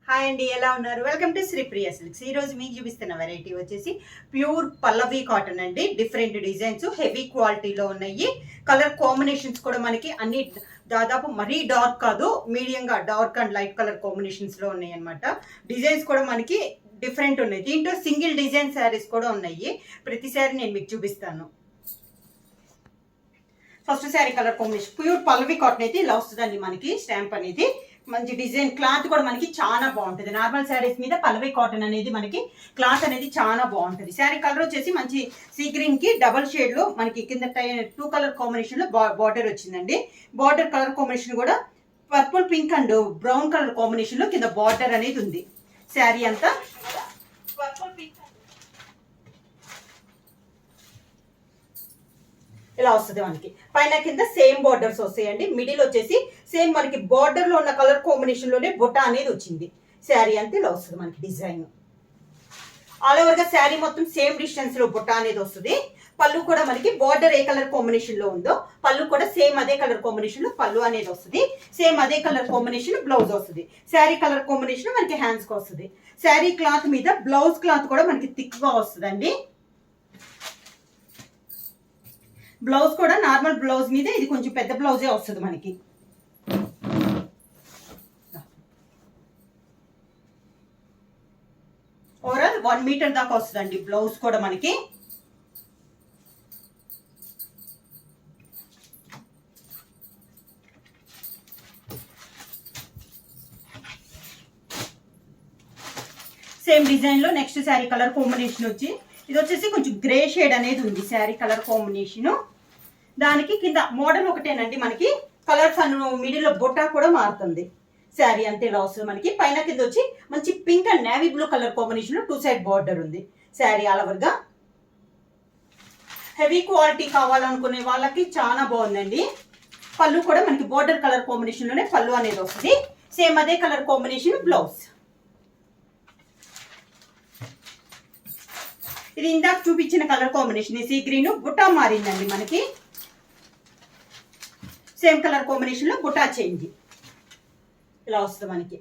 Hi అండి, ఎలా ఉన్నారు? Welcome to Sripriya silks. ఈ రోజు మీకు చూపిస్తున్న వెరైటీ వచ్చేసి ప్యూర్ పల్లవి కాటన్ అండి. డిఫరెంట్ డిజైన్స్ హెవీ క్వాలిటీలో ఉన్నాయి. కలర్ కాంబినేషన్స్ కూడా మనకి అన్ని దాదాపు మరీ డార్క్ కాదు, మీడియంగా dark and light colour combinations లో ఉన్నాయి అనమాట. డిజైన్స్ కూడా మనకి డిఫరెంట్ ఉన్నాయి. దీంట్లో సింగిల్ డిజైన్ శారీస్ కూడా ఉన్నాయి. ప్రతి శారీ నేను మీకు చూపిస్తాను. First sari colour combination pure Pallavi cotton అయితే ఇలా వస్తుందండి. మనకి స్టాంప్ అనేది మంచి డిజైన్, క్లాత్ కూడా మనకి చాలా బాగుంటుంది. నార్మల్ శారీస్ మీద పల్లవి కాటన్ అనేది మనకి క్లాత్ అనేది చాలా బాగుంటుంది. శారీ కలర్ వచ్చేసి మంచి సీ గ్రీన్ కి డబల్ షేడ్ లో మనకి కింద 2 కలర్ కాంబినేషన్ లో బార్డర్ వచ్చిందండి. బార్డర్ కలర్ కాంబినేషన్ కూడా purple pink and brown colour combination లో కింద బార్డర్ అనేది ఉంది. శారీ అంతా పర్పుల్ పింక్ ఇలా వస్తుంది. మనకి పైన కింద సేమ్ బార్డర్స్ వస్తాయండి. మిడిల్ వచ్చేసి సేమ్ మనకి బార్డర్ లో ఉన్న కలర్ కాంబినేషన్ లోనే బుట్ట అనేది వచ్చింది. శారీ అంతా ఇలా వస్తుంది మనకి డిజైన్. ఆల్ ఓవర్ గా శారీ మొత్తం సేమ్ డిస్టెన్స్ లో బుట్ట అనేది వస్తుంది. పళ్ళు కూడా మనకి బార్డర్ ఏ కలర్ కాంబినేషన్ లో ఉందో పళ్ళు కూడా సేమ్ అదే కలర్ కాంబినేషన్ లో పళ్ళు అనేది వస్తుంది. సేమ్ అదే కలర్ కాంబినేషన్ బ్లౌజ్ వస్తుంది. శారీ కలర్ కాంబినేషన్ మనకి హ్యాండ్స్ కి వస్తుంది. శారీ క్లాత్ మీద బ్లౌజ్ క్లాత్ కూడా మనకి థిక్ గా వస్తుందండి. బ్లౌజ్ కూడా నార్మల్ బ్లౌజ్ మీద ఇది కొంచెం పెద్ద బ్లౌజే వస్తుంది మనకి. ఓవరాల్ 1 మీటర్ దాకా వస్తుందండి బ్లౌజ్ కూడా మనకి. సేమ్ డిజైన్ లో నెక్స్ట్ శారీ కలర్ కాంబినేషన్ వచ్చి ఇది వచ్చేసి కొంచెం గ్రే షేడ్ అనేది ఉంది శారీ కలర్ కాంబినేషన్. దానికి కింద మోడల్ ఒకటేనండి, మనకి కలర్స్ అను మిడిల్ లో బొట్టా కూడా మారుతుంది. శారీ అంతే ఇలా వస్తుంది మనకి. పైన కింద వచ్చి మంచి pink and navy blue colour combination లో 2 సైడ్ బార్డర్ ఉంది. శారీ ఆల్ ఓవర్ గా హెవీ క్వాలిటీ కావాలనుకునే వాళ్ళకి చాలా బాగుందండి. పళ్ళు కూడా మనకి బార్డర్ కలర్ కాంబినేషన్ లోనే పళ్ళు అనేది వస్తుంది. సేమ్ అదే కలర్ కాంబినేషన్ బ్లౌజ్. ఇది ఇందాక చూపించిన colour combination sea green Butta మారిందండి మనకి. సేమ్ కలర్ కాంబినేషన్ లో బుట్టా చేంజ్ ఇలా వస్తుంది మనకి.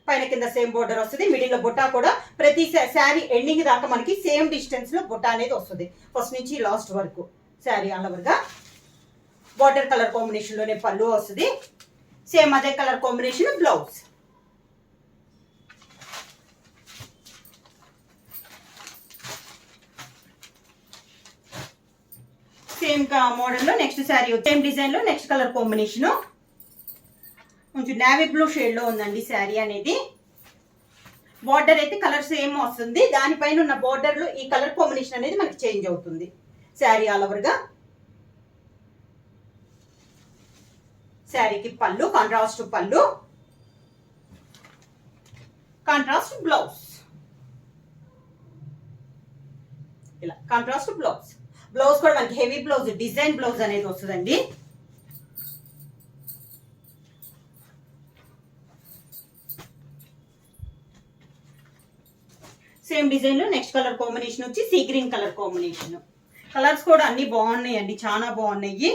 పైన కింద సేమ్ బోర్డర్ వస్తుంది. మిడిల్ లో బుట్టా కూడా ప్రతి శారీ ఎండింగ్ దాకా మనకి సేమ్ డిస్టెన్స్ లో బుట్టా అనేది వస్తుంది, ఫస్ట్ నుంచి లాస్ట్ వరకు. శారీ ఆల్ ఓవర్ గా బార్డర్ కలర్ కాంబినేషన్ లోనే పళ్ళు వస్తుంది. సేమ్ అదే colour combination blouse. Same model లో నెక్స్ట్ శారీ సేమ్ డిజైన్ లో నెక్స్ట్ కలర్ కాంబినేషన్ కొంచెం నేవీ బ్లూ షేడ్ లో ఉందండి శారీ అనేది. బార్డర్ అయితే కలర్ సేమ్ వస్తుంది. దానిపైన ఉన్న బార్డర్ లో ఈ కలర్ కాంబినేషన్ అనేది మనకి చేంజ్ అవుతుంది. శారీ ఆల్ ఓవర్ గా శారీకి పళ్ళు కాంట్రాస్ట్ పళ్ళు, కాంట్రాస్ట్ బ్లౌజ్. ఇలా కాంట్రాస్ట్ బ్లౌజ్. బ్లౌజ్ కూడా మనకి హెవీ బ్లౌజ్ డిజైన్ బ్లౌజ్ అనేది వస్తుందండి. సేమ్ డిజైన్ లో నెక్స్ట్ కలర్ కాంబినేషన్ వచ్చి see green colour combination. Colours కూడా అన్ని బాగున్నాయి అండి, చాలా బాగున్నాయి.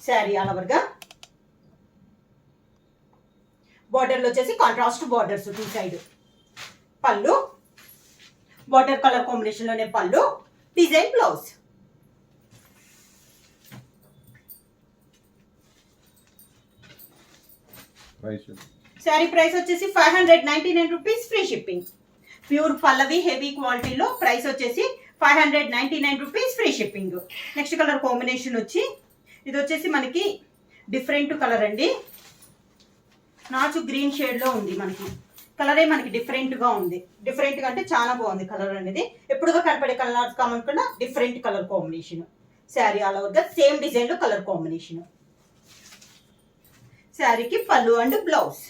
శారీ ఆల్ ఓవర్ గా బార్డర్ లో వచ్చేసి కాంట్రాస్ట్ బార్డర్స్ 2 సైడ్. పళ్ళు బార్డర్ కలర్ కాంబినేషన్ లోనే పళ్ళు, డిజైన్ బ్లౌజ్. శారీ ప్రైస్ వచ్చేసి 599 rupees, free shipping. Pure Pallavi heavy క్వాలిటీలో ప్రైస్ వచ్చేసి 599 rupees, free shipping. Next colour combination వచ్చి ఇది వచ్చేసి మనకి డిఫరెంట్ కలర్ అండి. నాచు గ్రీన్ షేడ్ లో ఉంది మనకి. కలరే మనకి డిఫరెంట్ గా ఉంది. డిఫరెంట్ గా అంటే చాలా బాగుంది కలర్ అనేది. ఎప్పుడుగా కనపడే కలర్స్ కామనుకున్నా different colour combination. Sari all over గా సేమ్ డిజైన్ లో కలర్ కాంబినేషన్. శారీకి పళ్ళు అండ్ బ్లౌజ్.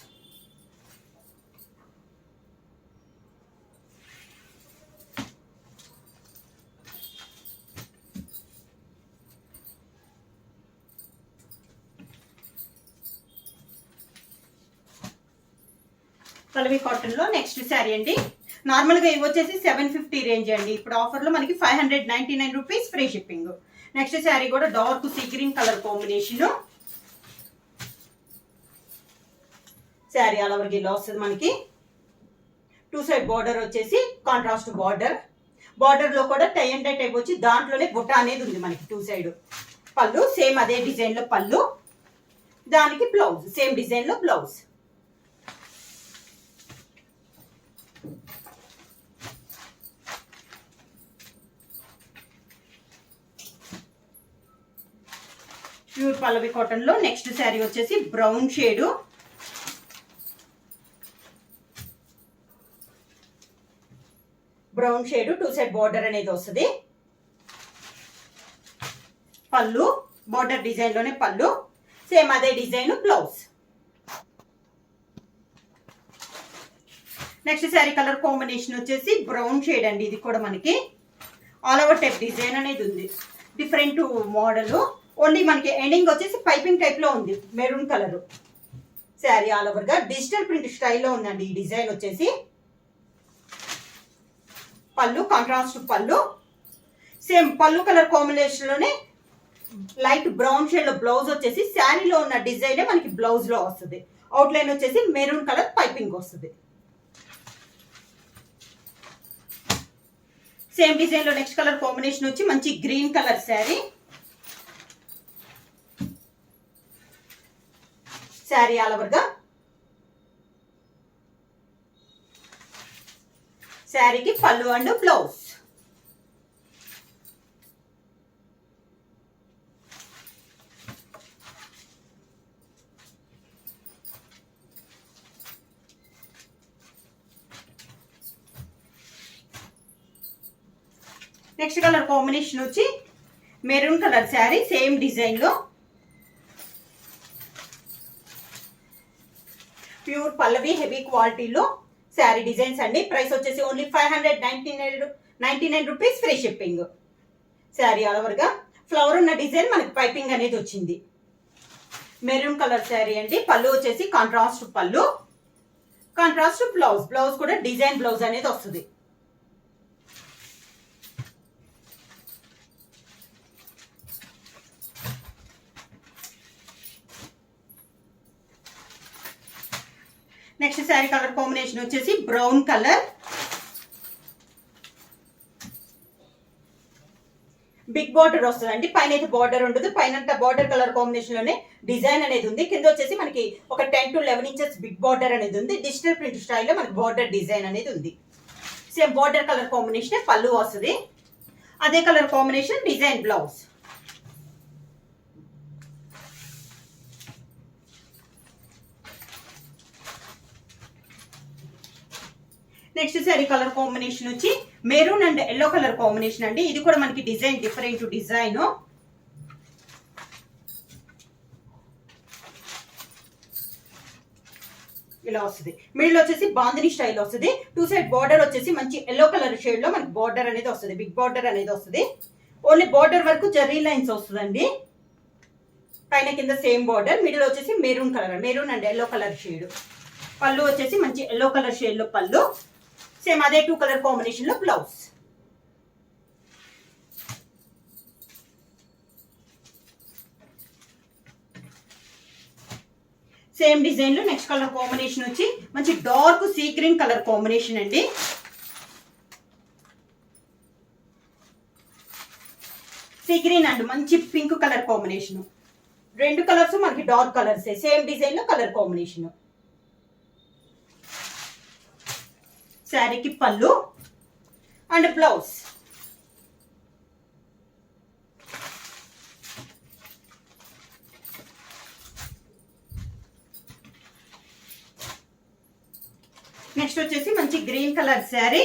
పల్లవి కాటన్ లో నెక్స్ట్ శారీ అండి. నార్మల్ గా ఇవి వచ్చేసి 750 రేంజ్ అండి. ఇప్పుడు ఆఫర్ లో మనకి 599 rupees, free shipping. Next sari కూడా dark sea green colour combination. Sari all over ఇలా వస్తుంది మనకి. 2 సైడ్ బార్డర్ వచ్చేసి కాంట్రాస్ట్ బార్డర్. బార్డర్ లో కూడా టై అండ్ డై టైప్ వచ్చి దాంట్లోనే బుట్ట అనేది ఉంది మనకి 2 సైడ్. పళ్ళు సేమ్ అదే డిజైన్ లో పళ్ళు, దానికి బ్లౌజ్ సేమ్ డిజైన్ లో బ్లౌజ్. ప్యూర్ పల్లవి కాటన్ లో నెక్స్ట్ శారీ వచ్చేసి brown shade. Brown shade 2 side border అనేది వస్తుంది. పళ్ళు బార్డర్ డిజైన్ లోనే పళ్ళు, సేమ్ అదే design blouse. Next sari colour combination వచ్చేసి బ్రౌన్ షేడ్ అండి. ఇది కూడా మనకి ఆల్ ఓవర్ టైప్ డిజైన్ అనేది ఉంది. డిఫరెంట్ మోడల్, ఓన్లీ మనకి ఎండింగ్ వచ్చేసి పైపింగ్ టైప్ లో ఉంది. Maroon colour sari all over గా డిజిటల్ ప్రింట్ స్టైల్లో ఉందండి ఈ డిజైన్ వచ్చేసి. పళ్ళు కాంట్రాస్ట్ పళ్ళు, సేమ్ పళ్ళు కలర్ కాంబినేషన్ లోనే లైట్ బ్రౌన్ షేడ్ లో బ్లౌజ్ వచ్చేసి శారీలో ఉన్న డిజైన్ మనకి బ్లౌజ్ లో వస్తుంది. అవుట్ లైన్ వచ్చేసి మెరూన్ కలర్ పైపింగ్ వస్తుంది. సేమ్ డిజైన్ లో నెక్స్ట్ కలర్ కాంబినేషన్ వచ్చి మంచి green colour sari. Sari all over గా శారీకి పళ్ళు and blouse. Next colour combination వచ్చి maroon colour sari same design లో ప్యూర్ పల్లవి హెవీ క్వాలిటీలో శారీ డిజైన్స్ అండి. ప్రైస్ వచ్చేసి only 599 rupees, free shipping. Sari all over గా ఫ్లవర్ ఉన్న డిజైన్ మనకి పైపింగ్ అనేది వచ్చింది. మెరూన్ కలర్ శారీ అండి. పళ్ళు వచ్చేసి కాంట్రాస్ట్ పళ్ళు, కాంట్రాస్ట్ బ్లౌజ్. బ్లౌజ్ కూడా డిజైన్ బ్లౌజ్ అనేది వస్తుంది. నెక్స్ట్ శారీ కలర్ కాంబినేషన్ వచ్చేసి బ్రౌన్ కలర్. బిగ్ బార్డర్ వస్తుంది అండి. పైన అయితే బార్డర్ ఉండదు. పైన బార్డర్ కలర్ కాంబినేషన్ లోనే డిజైన్ అనేది ఉంది. కింద వచ్చేసి మనకి ఒక 10 to 11 ఇంచెస్ బిగ్ బార్డర్ అనేది ఉంది. డిజిటల్ ప్రింట్ స్టైల్లో మనకి బార్డర్ డిజైన్ అనేది ఉంది. సేమ్ బార్డర్ కలర్ కాంబినేషన్ పళ్ళు వస్తుంది. అదే colour combination design blouse. Next sari colour combination వచ్చి maroon and yellow colour combination అండి. ఇది కూడా మనకి డిజైన్ డిఫరెంట్ డిజైన్. ఇలా వస్తుంది. మిడిల్ వచ్చేసి బాందిని స్టైల్ వస్తుంది. 2 సైడ్ బార్డర్ వచ్చేసి మంచి ఎల్లో కలర్ షేడ్ లో మనకి బార్డర్ అనేది వస్తుంది. బిగ్ బార్డర్ అనేది వస్తుంది. ఓన్లీ బార్డర్ వరకు జరీ లైన్స్ వస్తుందండి. పైన కింద సేమ్ బార్డర్. మిడిల్ వచ్చేసి maroon colour, maroon and yellow colour shade. పళ్ళు వచ్చేసి మంచి ఎల్లో కలర్ షేడ్ లో పళ్ళు, సేమ్ అదే 2 కలర్ కాంబినేషన్ లో బ్లౌజ్. సేమ్ డిజైన్ లో నెక్స్ట్ కలర్ కాంబినేషన్ వచ్చి మంచి dark sea green colour combination అండి. సీ గ్రీన్ అండ్ మంచి పింక్ కలర్ కాంబినేషన్. 2 కలర్స్ మనకి డార్క్ కలర్స్. సేమ్ డిజైన్ లో కలర్ కాంబినేషన్. శారీకి పళ్ళు అండ్ బ్లౌజ్. నెక్స్ట్ వచ్చేసి మంచి గ్రీన్ కలర్ శారీ.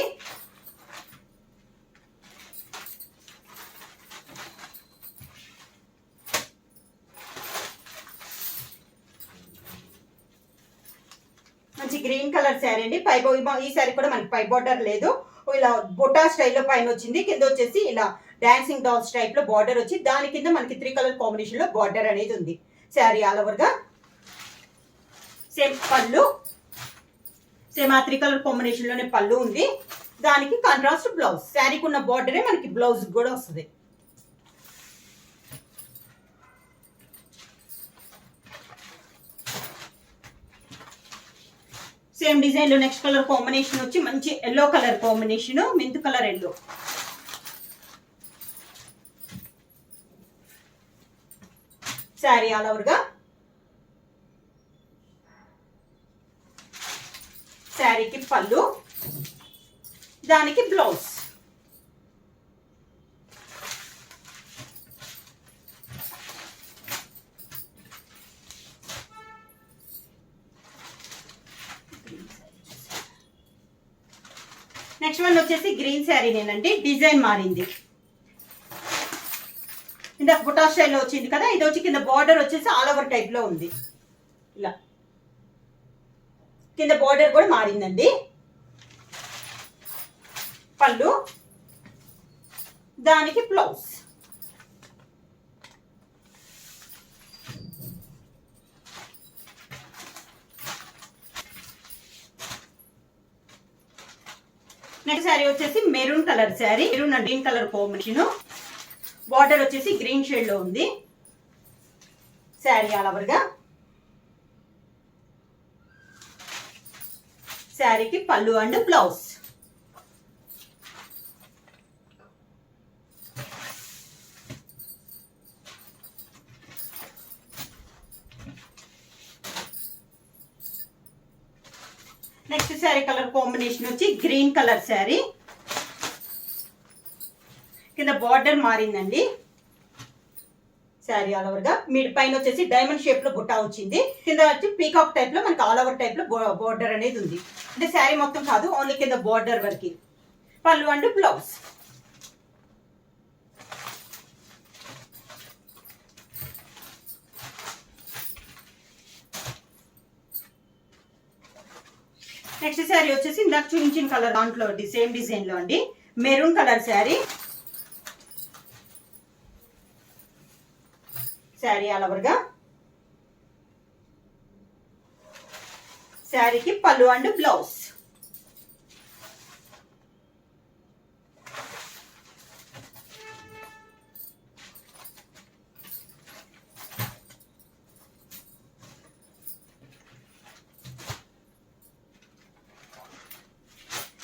మంచి గ్రీన్ కలర్ శారీ అండి. ఈ శారీ కూడా మనకి పై బార్డర్ లేదు. ఇలా బొటా స్టైల్లో పైన వచ్చింది. కింద వచ్చేసి ఇలా డాన్సింగ్ డాల్స్ టైప్ లో బార్డర్ వచ్చి దాని కింద మనకి 3 కలర్ కాంబినేషన్ లో బార్డర్ అనేది ఉంది. శారీ ఆల్ ఓవర్ గా సేమ్ పళ్ళు, సేమ్ ఆ 3 కలర్ కాంబినేషన్ లోనే పళ్ళు ఉంది. దానికి కాంట్రాస్ట్ బ్లౌజ్. శారీకి ఉన్న బార్డరే మనకి బ్లౌజ్ కూడా వస్తుంది. సేమ్ డిజైన్ లో నెక్స్ట్ కలర్ కాంబినేషన్ వచ్చి మంచి ఎల్లో కలర్ కాంబినేషన్, మెంతు colour yellow. Sari all over గా. శారీకి పళ్ళు, దానికి బ్లౌజ్. నెక్స్ట్ వన్ వచ్చేసి గ్రీన్ శారీ నేనండి, డిజైన్ మారింది. ఇందాక బుటా స్టైల్లో వచ్చింది కదా, ఇది వచ్చి కింద బార్డర్ వచ్చేసి ఆల్ ఓవర్ టైప్ లో ఉంది. ఇలా కింద బార్డర్ కూడా మారిందండి. పళ్ళు, దానికి బ్లౌజ్. నెక్స్ట్ శారీ వచ్చేసి maroon colour sari, maroon and green colour combination. Border వచ్చేసి గ్రీన్ షేడ్ లో ఉంది. శారీ ఆల్ ఓవర్ గా. శారీకి పళ్ళు and blouse. Next sari colour combination వచ్చి గ్రీన్ కలర్ శారీ, కింద బార్డర్ మారిందండి. శారీ ఆల్ ఓవర్ గా. మీడ్ పైన వచ్చేసి డైమండ్ షేప్ లో బుట్ట వచ్చింది, కింద వచ్చి పీకాక్ టైప్ లో మనకి ఆల్ ఓవర్ టైప్ లో బార్డర్ అనేది ఉంది. అంటే శారీ మొత్తం కాదు, ఓన్లీ కింద బార్డర్ వరకు. పళ్ళు అండ్ బ్లౌజ్. నెక్స్ట్ శారీ వచ్చేసి ఇందాక చూపించిన కలర్ దాంట్లో సేమ్ డిజైన్ లో అండి, maroon colour sari. Sari all over గా. శారీకి పళ్ళు అండ్ బ్లౌజ్.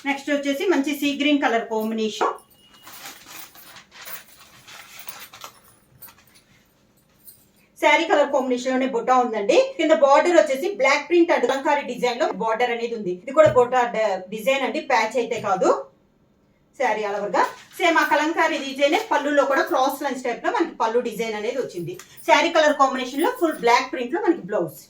నెక్స్ట్ వచ్చేసి మంచి sea green colour combination. Sari colour combination లోనే బుట్ట ఉందండి. కింద బార్డర్ వచ్చేసి black print and Kalamkari design లో బార్డర్ అనేది ఉంది. ఇది కూడా బుట్ట డిజైన్ అండి, ప్యాచ్ అయితే కాదు. శారీ ఆల్ ఓవర్ గా. సేమ్ ఆ కలంకారీ డిజైన్ పళ్ళులో కూడా క్రాస్ లైన్స్ టైప్ లో మనకి పళ్ళు డిజైన్ అనేది వచ్చింది. శారీ కలర్ కాంబినేషన్ లో ఫుల్ బ్లాక్ ప్రింట్ లో మనకి బ్లౌజ్.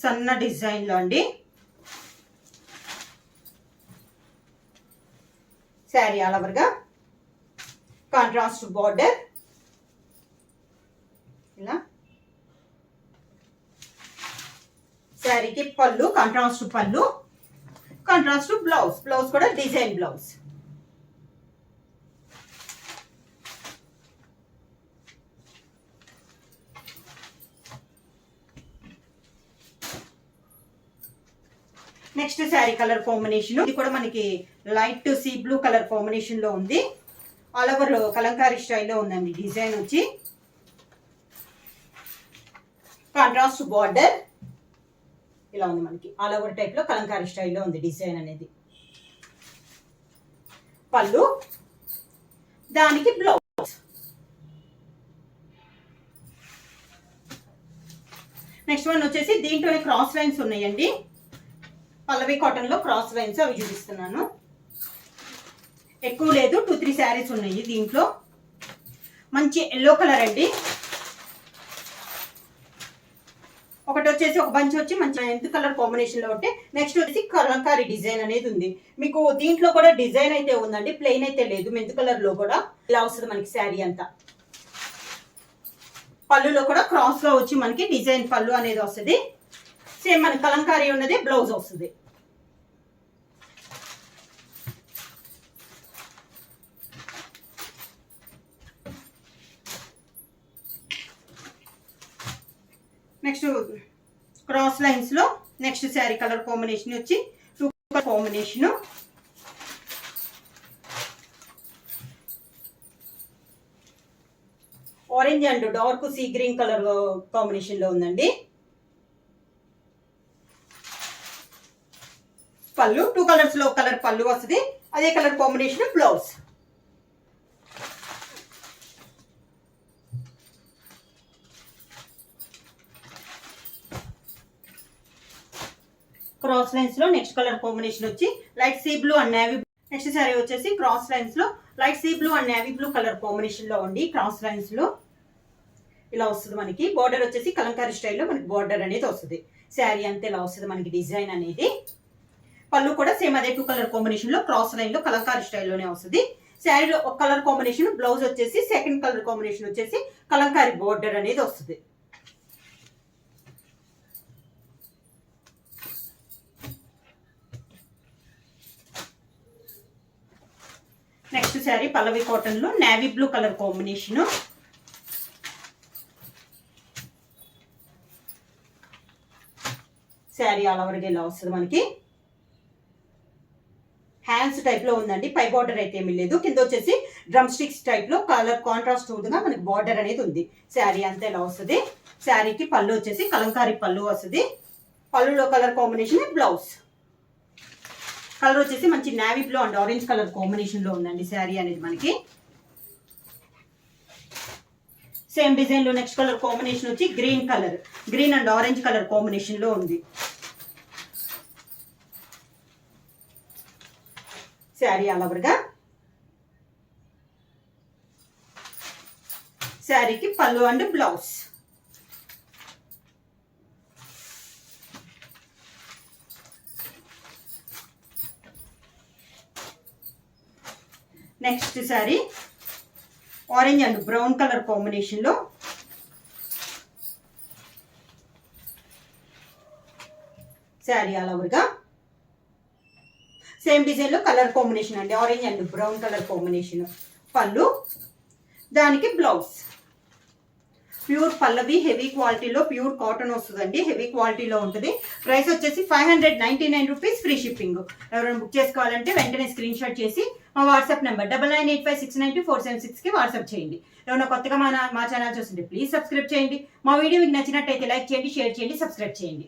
సన్న డిజైన్ లో అండి. శారీ ఆల్ ఓవర్ గా. కాంట్రాస్ట్ బార్డర్ ఇలా. శారీకి పళ్ళు, కాంట్రాస్ట్ పళ్ళు, కాంట్రాస్ట్ బ్లౌజ్. బ్లౌజ్ కూడా design blouse. Next sari colour combination, ఇది కూడా మనకి light sea blue colour combination లో ఉంది. ఆల్ ఓవర్ కలంకారీ స్టైల్లో ఉందండి డిజైన్ వచ్చి. కాంట్రాస్ట్ బార్డర్ ఇలా ఉంది మనకి, ఆల్ ఓవర్ టైప్ లో కలంకారీ స్టైల్లో ఉంది డిజైన్ అనేది. పళ్ళు, దానికి బ్లౌజ్. నెక్స్ట్ వన్ వచ్చేసి దీంట్లోనే క్రాస్ లైన్స్ ఉన్నాయండి. పల్లవి కాటన్ లో క్రాస్ లైన్స్ అవి చూపిస్తున్నాను. ఎక్కువ లేదు, 2-3 శారీస్ ఉన్నాయి దీంట్లో. మంచి ఎల్లో కలర్ అండి. ఒకటి వచ్చేసి ఒక బంచ్ వచ్చి మంచి మెంతు కలర్ కాంబినేషన్ లో ఉంటే, నెక్స్ట్ వచ్చేసి కలంకారీ డిజైన్ అనేది ఉంది. మీకు దీంట్లో కూడా డిజైన్ అయితే ఉందండి, ప్లెయిన్ అయితే లేదు. మెంతు కలర్ లో కూడా ఇలా వస్తుంది మనకి శారీ అంతా. పళ్ళులో కూడా క్రాస్ లో వచ్చి మనకి డిజైన్ పళ్ళు అనేది వస్తుంది. సేమ్ మన కలంకారీ ఉన్నది బ్లౌజ్ వస్తుంది. నెక్స్ట్ క్రాస్ లైన్స్ లో నెక్స్ట్ శారీ కలర్ కాంబినేషన్ వచ్చి combination, orange and dark sea green colour combination లో ఉందండి. పళ్ళు 2 కలర్స్ లో కలర్ పళ్ళు వస్తుంది, అదే colour combination blouse. Cross lines లో నెక్స్ట్ కలర్ కాంబినేషన్ వచ్చి light sea blue and navy. Next sorry వచ్చేసి క్రాస్ లైన్స్ లో light sea blue and navy blue colour combination లో ఉంది. క్రాస్ లైన్స్ లో ఇలా వస్తుంది మనకి. బార్డర్ వచ్చేసి కలంకారీ స్టైల్లో మనకి బార్డర్ అనేది వస్తుంది. శారీ అంతే ఇలా వస్తుంది మనకి డిజైన్ అనేది. పళ్ళు కూడా సేమ్ అదే 2 కలర్ కాంబినేషన్ లో క్రాస్ లైన్ లో కలంకారీ స్టైల్లోనే వస్తుంది. శారీలో ఒక కలర్ కాంబినేషన్, బ్లౌజ్ వచ్చేసి సెకండ్ కలర్ కాంబినేషన్ వచ్చేసి కలంకారీ బార్డర్ అనేది వస్తుంది. నెక్స్ట్ శారీ పల్లవి కాటన్ లో navy blue colour combination. Sari all ఓవర్గా ఇలా వస్తుంది మనకి. హ్యాండ్స్ టైప్ లో ఉందండి, పై బార్డర్ అయితే ఏమీ లేదు. కింద వచ్చేసి డ్రమ్ స్టిక్స్ టైప్ లో కలర్ కాంట్రాస్ట్ గా మనకి బార్డర్ అనేది ఉంది. శారీ అంతా ఇలా వస్తుంది. శారీకి పళ్ళు వచ్చేసి కలంకారీ పళ్ళు వస్తుంది. పళ్ళులో కలర్ కాంబినేషన్ బ్లౌజ్. కలర్ వచ్చేసి మంచి navy blue and orange colour combination లో ఉందండి శారీ అనేది మనకి. సేమ్ డిజైన్ లో నెక్స్ట్ కలర్ కాంబినేషన్ వచ్చి green colour, green and orange colour combination లో ఉంది. శారీ ఆల్ ఓవర్గా. శారీకి పళ్ళు and blouse. Next sari orange and brown colour combination లో శారీ ఆల్ ఓవర్గా. సేమ్ డిజైన్ లో కలర్ కాంబినేషన్ అండి, orange and brown colour combination. పళ్ళు, దానికి బ్లౌజ్. ప్యూర్ పల్లవి హెవీ క్వాలిటీలో ప్యూర్ కాటన్ వస్తుందండి, హెవీ క్వాలిటీలో ఉంటుంది. ప్రైస్ వచ్చేసి 599 రూపీస్, ఫ్రీ షిప్పింగ్. ఎవరైనా బుక్ చేసుకోవాలంటే వెంటనే స్క్రీన్ షాట్ చేసి మా వాట్సాప్ నెంబర్ 9985692476కి వాట్సాప్ చేయండి. ఏమైనా కొత్తగా మా ఛానల్ చూస్తుంటే ప్లీజ్ సబ్స్క్రైబ్ చేయండి. మా వీడియో మీకు నచ్చినట్టయితే లైక్ చేయండి, షేర్ చేయండి, సబ్స్క్రైబ్ చేయండి.